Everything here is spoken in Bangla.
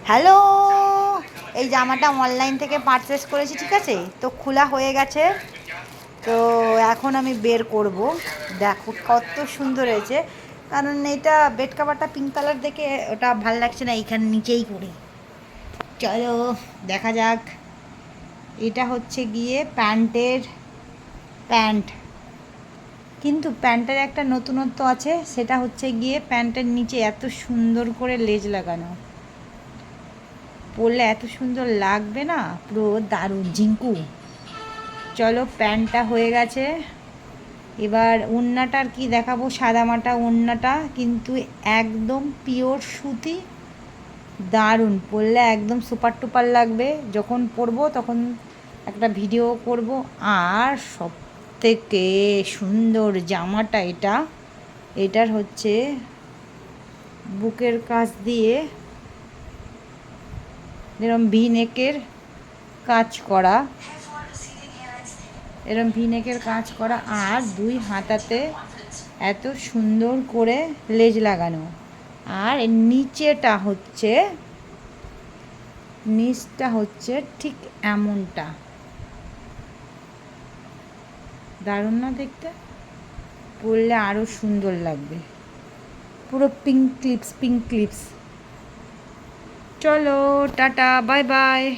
হ্যালো, এই জামাটা অনলাইন থেকে পারচেস করেছি, ঠিক আছে? তো খোলা হয়ে গেছে। তো এখন আমি বের করব। দেখো কত সুন্দর হয়েছে। কারণ এটা বেড কাভারটা পিঙ্ক কালার দেখে ওটা ভাল লাগছে না, এইখানে নিচেই করি। চলো দেখা যাক। এটা হচ্ছে গিয়ে প্যান্ট, কিন্তু প্যান্টের একটা নতুনত্ব আছে, সেটা হচ্ছে গিয়ে প্যান্টের নিচে এত সুন্দর করে লেজ লাগানো। পরলে এত সুন্দর লাগবে না, পুরো দারুণ ঝিঙ্কু। চলো প্যান্টটা হয়ে গেছে, এবার ওড়নাটার কি দেখাবো। সাদামাটা ওড়নাটা, কিন্তু একদম পিওর সুতি, দারুণ। পরলে একদম সুপার টুপার লাগবে। যখন পরবো তখন একটা ভিডিও করব। আর সব থেকে সুন্দর জামাটা এটার হচ্ছে বুকের কাছ দিয়ে এরম ভি নেকের কাজ করা, এরম ভি নেকের কাজ করা, আর দুই হাতাতে এত সুন্দর করে লেজ লাগানো। আর নিচটা হচ্ছে ঠিক এমনটা। দারুণ না দেখতে? পরলে আরও সুন্দর লাগবে। পুরো পিঙ্ক ক্লিপস। চলো টাটা, বাই বাই।